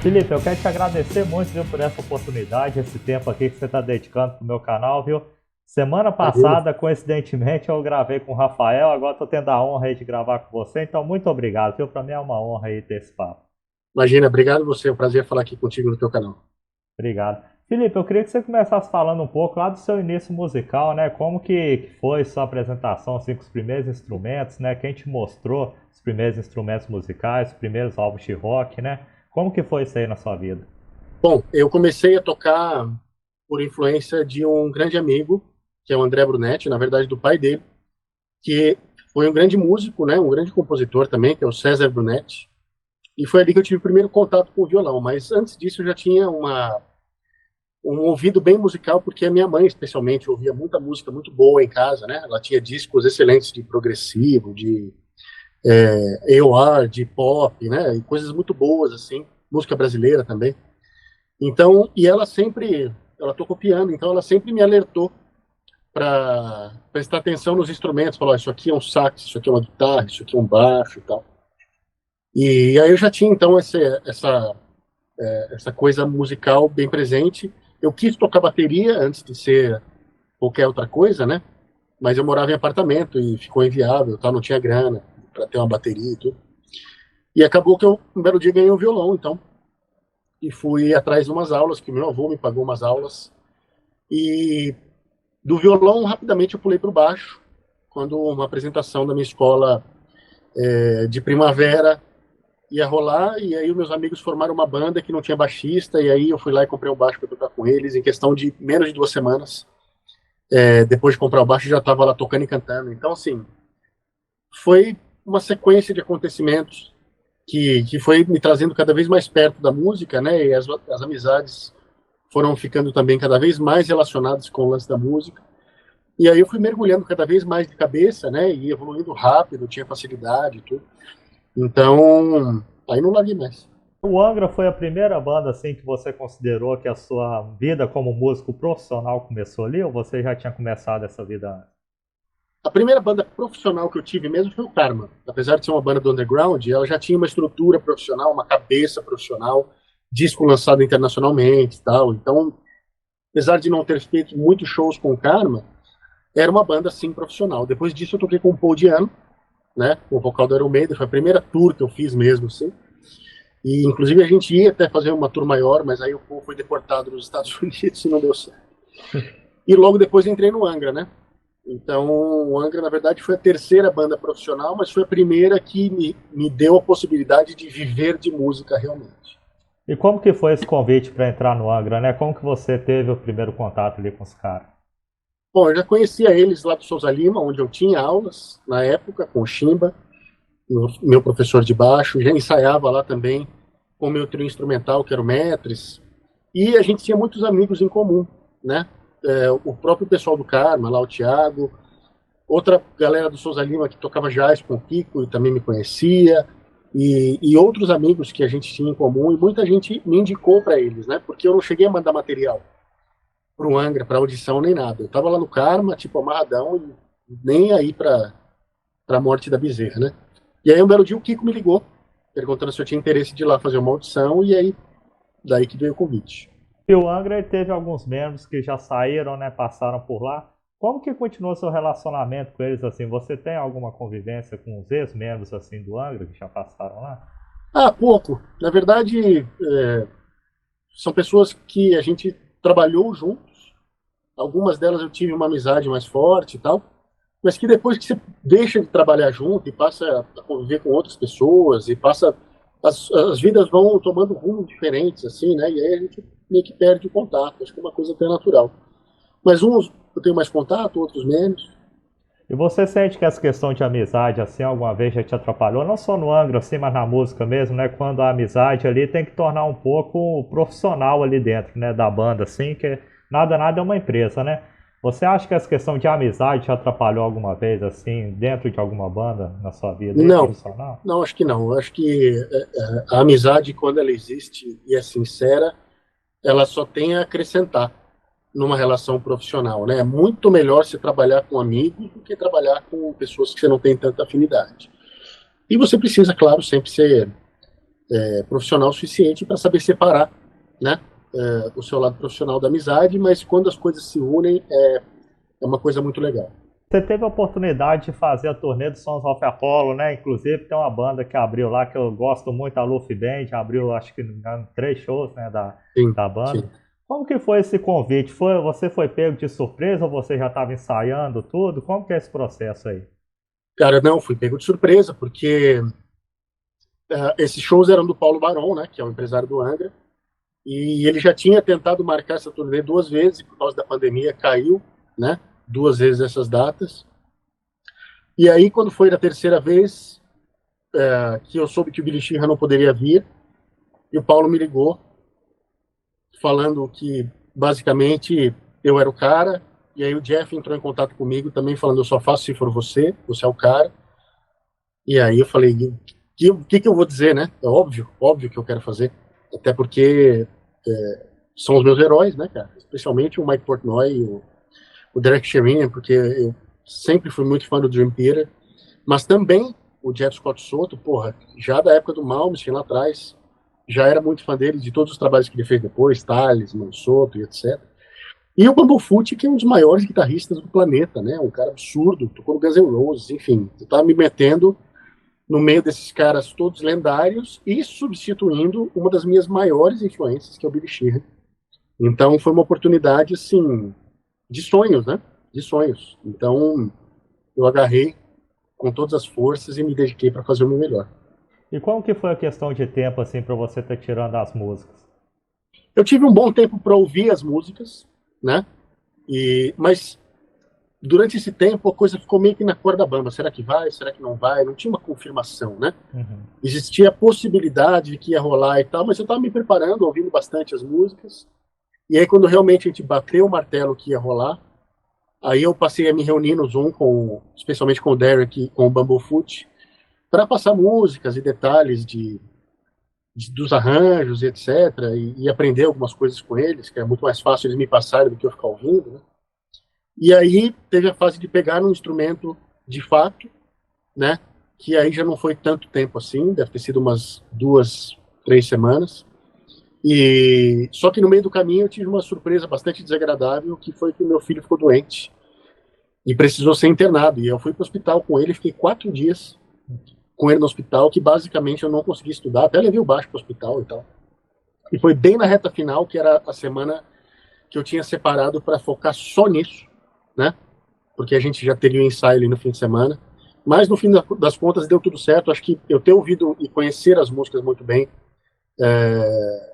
Felipe, eu quero te agradecer muito, viu, por essa oportunidade, esse tempo aqui que você está dedicando para o meu canal, viu? Semana Imagina, passada, coincidentemente, eu gravei com o Rafael, agora estou tendo a honra aí de gravar com você, então muito obrigado, viu? Para mim é uma honra aí ter esse papo. imagina, obrigado você, é um prazer falar aqui contigo no teu canal. Obrigado. Felipe, eu queria que você começasse falando um pouco lá do seu início musical, né? Como que foi sua apresentação, assim, com os primeiros instrumentos, né? Quem te mostrou os primeiros instrumentos musicais, os primeiros álbuns de rock, né? Como que foi isso aí na sua vida? Bom, eu comecei a tocar por influência de um grande amigo, que é o André Brunetti, na verdade do pai dele, que foi um grande músico, né, um grande compositor também, que é o César Brunetti, e foi ali que eu tive o primeiro contato com o violão, mas antes disso eu já tinha um ouvido bem musical, porque a minha mãe, especialmente, ouvia muita música muito boa em casa, né, ela tinha discos excelentes de progressivo, de AOR, de pop, né, e coisas muito boas, assim, música brasileira também. Então, e ela tocou piano, então ela sempre me alertou para prestar atenção nos instrumentos, falou, isso aqui é um sax, isso aqui é uma guitarra, isso aqui é um baixo e tal. E aí eu já tinha então essa coisa musical bem presente. Eu quis tocar bateria antes de ser qualquer outra coisa, né? Mas eu morava em apartamento e ficou inviável, tá? Não tinha grana para ter uma bateria e tudo. E acabou que eu um belo dia ganhei um violão, então, e fui atrás de umas aulas que meu avô me pagou umas aulas. E do violão, rapidamente eu pulei para o baixo, quando uma apresentação da minha escola de primavera ia rolar, e aí os meus amigos formaram uma banda que não tinha baixista, e aí eu fui lá e comprei um baixo para tocar com eles, em questão de menos de 2 semanas. Depois de comprar o baixo, já estava lá tocando e cantando. Então, assim, foi uma sequência de acontecimentos que foi me trazendo cada vez mais perto da música, né, e as amizades foram ficando também cada vez mais relacionadas com o lance da música. E aí eu fui mergulhando cada vez mais de cabeça, né? E evoluindo rápido, tinha facilidade e tudo. Então, aí não larguei mais. O Angra foi a primeira banda assim que você considerou que a sua vida como músico profissional começou ali, ou você já tinha começado essa vida antes? A primeira banda profissional que eu tive mesmo foi o Karma. Apesar de ser uma banda do underground, ela já tinha uma estrutura profissional, uma cabeça profissional, disco lançado internacionalmente e tal. Então, apesar de não ter feito muitos shows com o Karma, era uma banda sim profissional. Depois disso eu toquei com o Paul Diano, né? O vocal do Iron Maiden, foi a primeira tour que eu fiz mesmo, assim. E, inclusive, a gente ia até fazer uma tour maior, mas aí o povo foi deportado nos Estados Unidos e não deu certo. E logo depois entrei no Angra, né? Então, o Angra, na verdade, foi a terceira banda profissional, mas foi a primeira que me deu a possibilidade de viver de música realmente. E como que foi esse convite para entrar no Angra, né? Como que você teve o primeiro contato ali com os caras? Bom, eu já conhecia eles lá do Souza Lima, onde eu tinha aulas, na época, com o Chimba, meu professor de baixo, já ensaiava lá também com o meu trio instrumental, que era o Metris, e a gente tinha muitos amigos em comum, né? O próprio pessoal do Karma, lá o Thiago, outra galera do Souza Lima que tocava jazz com o Kiko e também me conhecia, e outros amigos que a gente tinha em comum, e muita gente me indicou para eles, né? Porque eu não cheguei a mandar material para o Angra, para audição, nem nada. Eu estava lá no Karma, tipo, amarradão, e nem aí para a morte da Bezerra, né? E aí, um belo dia, o Kiko me ligou, perguntando se eu tinha interesse de ir lá fazer uma audição, e aí, daí que veio o convite. E o Angra ele teve alguns membros que já saíram, né? Passaram por lá. Como que continuou seu relacionamento com eles assim? Você tem alguma convivência com os ex-membros assim do Angra que já passaram lá? Ah, pouco. Na verdade, são pessoas que a gente trabalhou juntos. Algumas delas eu tive uma amizade mais forte e tal, mas que depois que você deixa de trabalhar junto e passa a conviver com outras pessoas e passa as vidas vão tomando rumos diferentes assim, né? E aí a gente meio que perde o contato. Acho que é uma coisa até natural. Mas uns eu tenho mais contato, outros menos. E você sente que essa questão de amizade, assim, alguma vez já te atrapalhou? Não só no Angra, assim, mas na música mesmo, né? Quando a amizade ali tem que tornar um pouco profissional ali dentro, né? Da banda, assim, que nada é uma empresa, né? Você acha que essa questão de amizade te atrapalhou alguma vez, assim, dentro de alguma banda na sua vida aí, Não, profissional? não, acho que não. Acho que a amizade, quando ela existe e é sincera, ela só tem a acrescentar numa relação profissional, né? É muito melhor você trabalhar com amigos do que trabalhar com pessoas que você não tem tanta afinidade. E você precisa, claro, sempre ser profissional suficiente para saber separar, né, o seu lado profissional da amizade, mas quando as coisas se unem, é uma coisa muito legal. Você teve a oportunidade de fazer a turnê do Sons of Apollo, né? Inclusive tem uma banda que abriu lá que eu gosto muito, a Luffy Band, abriu acho que 3 shows, né, Sim, da banda. sim. Como que foi esse convite? Você foi pego de surpresa ou você já estava ensaiando tudo? Como que é esse processo aí? Cara, não, fui pego de surpresa, porque esses shows eram do Paulo Barão, né, que é o empresário do Angra, e ele já tinha tentado marcar essa turnê 2 vezes, e por causa da pandemia caiu, né, 2 vezes essas datas. E aí, quando foi da terceira vez, que eu soube que o Billy Sheehan não poderia vir, e o Paulo me ligou, falando que, basicamente, eu era o cara, e aí o Jeff entrou em contato comigo também, falando, eu só faço se for você, você é o cara. E aí eu falei, o que eu vou dizer, né? É óbvio que eu quero fazer, até porque são os meus heróis, né, cara? Especialmente o Mike Portnoy e o Derek Sherinian, porque eu sempre fui muito fã do Dream Theater, mas também o Jeff Scott Soto, porra, já da época do Malmsteen lá atrás, já era muito fã dele, de todos os trabalhos que ele fez depois, Talisman, Soto e etc. E o Bumblefoot, que é um dos maiores guitarristas do planeta, né? Um cara absurdo, tocou no Guns N' Roses, enfim. Eu tava me metendo no meio desses caras todos lendários e substituindo uma das minhas maiores influências, que é o Billy Sheehan. Então foi uma oportunidade, assim, de sonhos, né? De sonhos. Então eu agarrei com todas as forças e me dediquei para fazer o meu melhor. E como que foi a questão de tempo assim para você estar tirando as músicas? Eu tive um bom tempo para ouvir as músicas, né? Mas durante esse tempo a coisa ficou meio que na corda bamba. Será que vai? Será que não vai? Não tinha uma confirmação, né? Uhum. Existia a possibilidade de que ia rolar e tal, mas eu estava me preparando, ouvindo bastante as músicas. E aí, quando realmente a gente bateu o martelo que ia rolar, aí eu passei a me reunir no Zoom, especialmente com o Derek e com o Bumblefoot, para passar músicas e detalhes dos arranjos, etc., e aprender algumas coisas com eles, que é muito mais fácil eles me passarem do que eu ficar ouvindo, né? E aí teve a fase de pegar um instrumento de fato, né? Que aí já não foi tanto tempo assim, deve ter sido umas 2, 3 semanas. E só que no meio do caminho eu tive uma surpresa bastante desagradável, que foi que o meu filho ficou doente e precisou ser internado. E eu fui para o hospital com ele, fiquei 4 dias com ele no hospital, que basicamente eu não consegui estudar, até levei o baixo para o hospital e tal. E foi bem na reta final, que era a semana que eu tinha separado para focar só nisso, né? Porque a gente já teria o ensaio ali no fim de semana. Mas no fim das contas deu tudo certo. Acho que eu ter ouvido e conhecer as músicas muito bem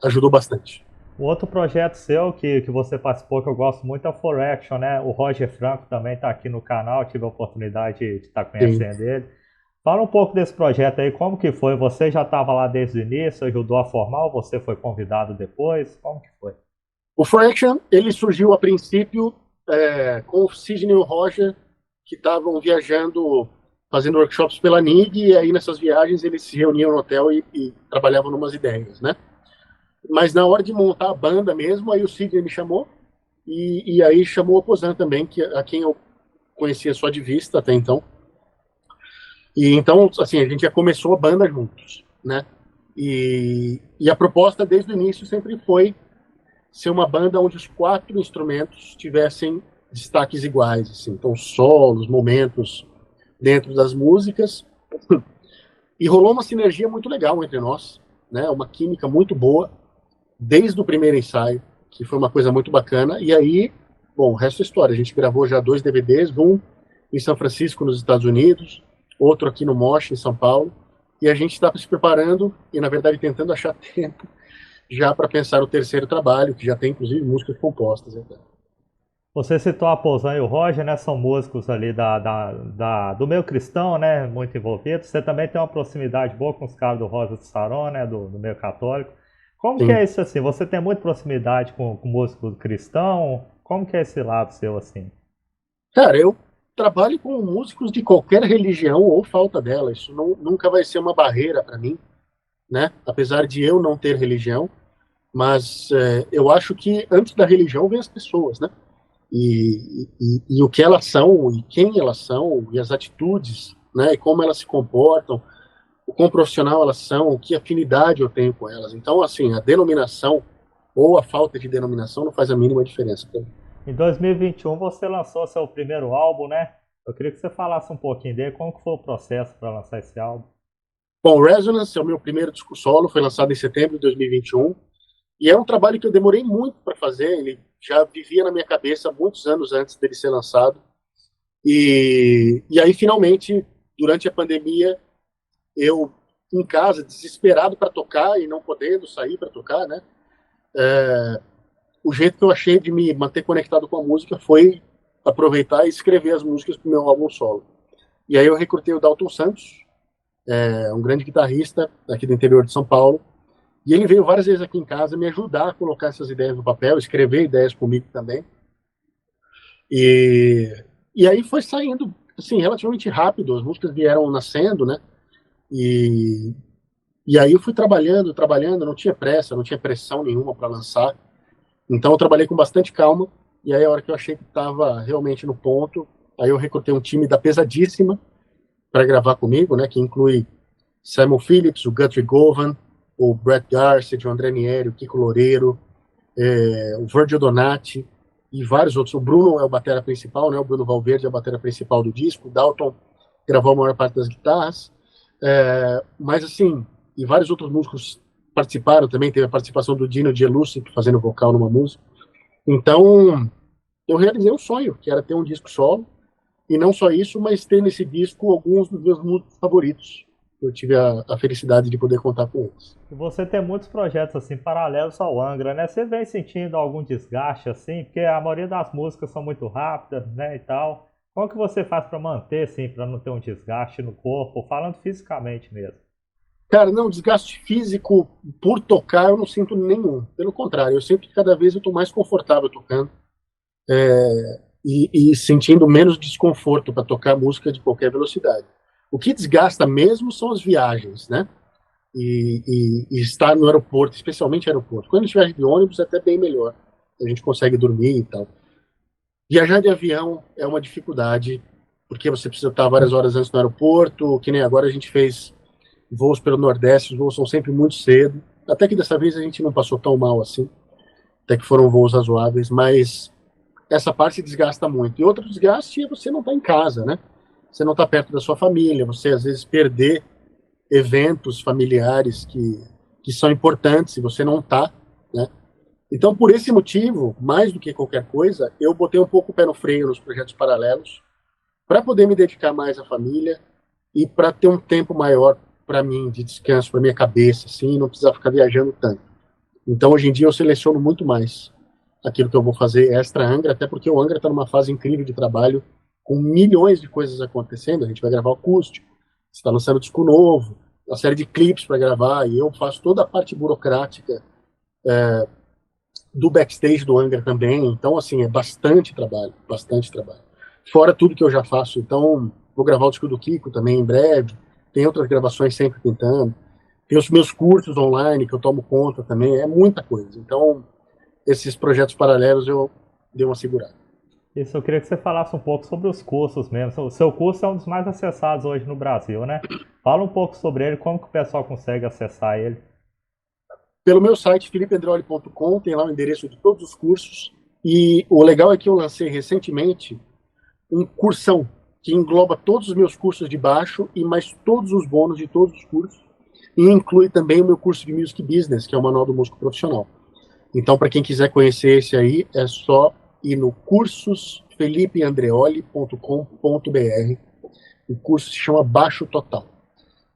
ajudou bastante. O outro projeto seu que você participou que eu gosto muito é o For Action, né? O Roger Franco também está aqui no canal, tive a oportunidade de estar Sim. conhecendo ele. Fala um pouco desse projeto aí, como que foi? Você já estava lá desde o início, ajudou a formar ou você foi convidado depois? Como que foi? O For Action, ele surgiu a princípio com o Sidney e o Roger, que estavam viajando, fazendo workshops pela NIG, e aí nessas viagens eles se reuniam no hotel e trabalhavam numas ideias, né? Mas na hora de montar a banda mesmo, aí o Sidney me chamou, e aí chamou o Pozan também, a quem eu conhecia só de vista até então. E então, assim, a gente já começou a banda juntos, né? E a proposta desde o início sempre foi ser uma banda onde os 4 instrumentos tivessem destaques iguais, assim, então solos, momentos dentro das músicas. E rolou uma sinergia muito legal entre nós, né? Uma química muito boa desde o primeiro ensaio, que foi uma coisa muito bacana. E aí, bom, o resto é história. A gente gravou já 2 DVDs, um em São Francisco, nos Estados Unidos, outro aqui no Mosh, em São Paulo. E a gente está se preparando e, na verdade, tentando achar tempo já para pensar o terceiro trabalho, que já tem, inclusive, músicas compostas. Então. Você citou a Pousão e o Roger, né? São músicos ali do meio cristão, né? Muito envolvidos. Você também tem uma proximidade boa com os caras do Rosa de Saron, né? Do meio católico. Como que Sim. é isso assim? Você tem muita proximidade com músico cristão? Como que é esse lado seu assim? Cara, eu trabalho com músicos de qualquer religião ou falta dela. Isso nunca vai ser uma barreira para mim, né? Apesar de eu não ter religião, mas eu acho que antes da religião vem as pessoas, né? E o que elas são, e quem elas são, e as atitudes, né? E como elas se comportam. o quão profissional elas são, que afinidade eu tenho com elas. Então, assim, a denominação ou a falta de denominação não faz a mínima diferença pra mim. Em 2021 você lançou seu primeiro álbum, né? Eu queria que você falasse um pouquinho dele, como que foi o processo para lançar esse álbum? Bom, Resonance é o meu primeiro disco solo, foi lançado em setembro de 2021, e é um trabalho que eu demorei muito para fazer, ele já vivia na minha cabeça muitos anos antes dele ser lançado, e aí finalmente, durante a pandemia, eu em casa, desesperado para tocar e não podendo sair para tocar, né? O jeito que eu achei de me manter conectado com a música foi aproveitar e escrever as músicas para o meu álbum solo. E aí eu recrutei o Dalton Santos, um grande guitarrista aqui do interior de São Paulo, e ele veio várias vezes aqui em casa me ajudar a colocar essas ideias no papel, escrever ideias comigo também. E, e aí foi saindo, assim, relativamente rápido, as músicas vieram nascendo, né? E, e aí eu fui trabalhando, trabalhando, não tinha pressa, não tinha pressão nenhuma para lançar. Então eu trabalhei com bastante calma, e aí a hora que eu achei que estava realmente no ponto, aí eu recrutei um time da Pesadíssima para gravar comigo, né? Que inclui Simon Phillips, o Guthrie Govan, o Brett Garcia, o André Nieri, o Kiko Loureiro, o Virgil Donati e vários outros. O Bruno é o batera principal, né? O Bruno Valverde é a batera principal do disco. O Dalton gravou a maior parte das guitarras. Mas assim, e vários outros músicos participaram também. Teve a participação do Dino Gelucci fazendo vocal numa música. Então, eu realizei um sonho, que era ter um disco solo. E não só isso, mas ter nesse disco alguns dos meus músicos favoritos. Eu tive a felicidade de poder contar com eles. E você tem muitos projetos assim paralelos ao Angra, né? Você vem sentindo algum desgaste assim? Porque a maioria das músicas são muito rápidas, né, e tal. Como que você faz para manter assim, para não ter um desgaste no corpo, falando fisicamente mesmo? Cara, não, desgaste físico por tocar eu não sinto nenhum. Pelo contrário, eu sinto que cada vez eu estou mais confortável tocando e sentindo menos desconforto para tocar música de qualquer velocidade. O que desgasta mesmo são as viagens, né? E estar no aeroporto, especialmente aeroporto. Quando a gente viaja de ônibus é até bem melhor. A gente consegue dormir e tal. Viajar de avião é uma dificuldade, porque você precisa estar várias horas antes no aeroporto, que nem agora a gente fez voos pelo Nordeste, os voos são sempre muito cedo. Até que dessa vez a gente não passou tão mal assim, até que foram voos razoáveis, mas essa parte desgasta muito. E outro desgaste é você não estar em casa, né? Você não está perto da sua família, você às vezes perder eventos familiares que são importantes e você não está, né? Então, por esse motivo, mais do que qualquer coisa, eu botei um pouco o pé no freio nos projetos paralelos para poder me dedicar mais à família e para ter um tempo maior para mim de descanso, para minha cabeça, assim, não precisar ficar viajando tanto. Então, hoje em dia, eu seleciono muito mais aquilo que eu vou fazer extra Angra, até porque o Angra está numa fase incrível de trabalho, com milhões de coisas acontecendo. A gente vai gravar acústico, está lançando disco novo, uma série de clipes para gravar, e eu faço toda a parte burocrática do backstage do Angra também. Então, assim, é bastante trabalho, bastante trabalho. Fora tudo que eu já faço. Então, vou gravar o disco do Kiko também em breve. Tem outras gravações sempre tentando. Tem os meus cursos online que eu tomo conta também. É muita coisa. Então, esses projetos paralelos eu dei uma segurada. Isso, eu queria que você falasse um pouco sobre os cursos mesmo. O seu curso é um dos mais acessados hoje no Brasil, né? Fala um pouco sobre ele, como que o pessoal consegue acessar ele. Pelo meu site, filipeandreoli.com, tem lá o endereço de todos os cursos. E o legal é que eu lancei recentemente um cursão que engloba todos os meus cursos de baixo e mais todos os bônus de todos os cursos. E inclui também o meu curso de Music Business, que é o Manual do Músico Profissional. Então, para quem quiser conhecer esse aí, é só ir no cursosfelipeandreoli.com.br. O curso se chama Baixo Total.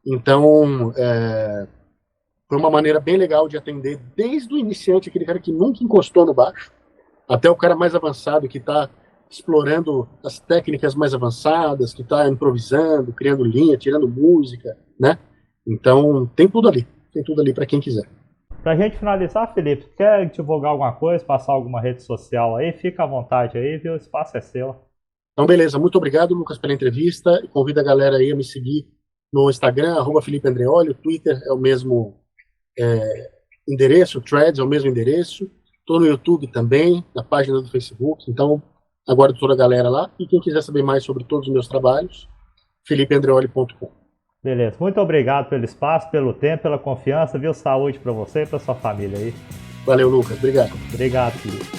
Então, foi uma maneira bem legal de atender desde o iniciante, aquele cara que nunca encostou no baixo, até o cara mais avançado que está explorando as técnicas mais avançadas, que está improvisando, criando linha, tirando música, né? Então, tem tudo ali para quem quiser. Pra gente finalizar, Felipe, quer divulgar alguma coisa, passar alguma rede social aí? Fica à vontade aí, viu? O espaço é seu. Então, beleza. Muito obrigado, Lucas, pela entrevista. E convido a galera aí a me seguir no Instagram, @FelipeAndreoli. O Twitter é o mesmo endereço, o Threads é o mesmo endereço. Estou no YouTube também, na página do Facebook. Então, aguardo toda a galera lá. E quem quiser saber mais sobre todos os meus trabalhos, felipeandreoli.com. Beleza. Muito obrigado pelo espaço, pelo tempo, pela confiança, viu? Saúde para você e para sua família aí. Valeu, Lucas. Obrigado. Obrigado, Felipe.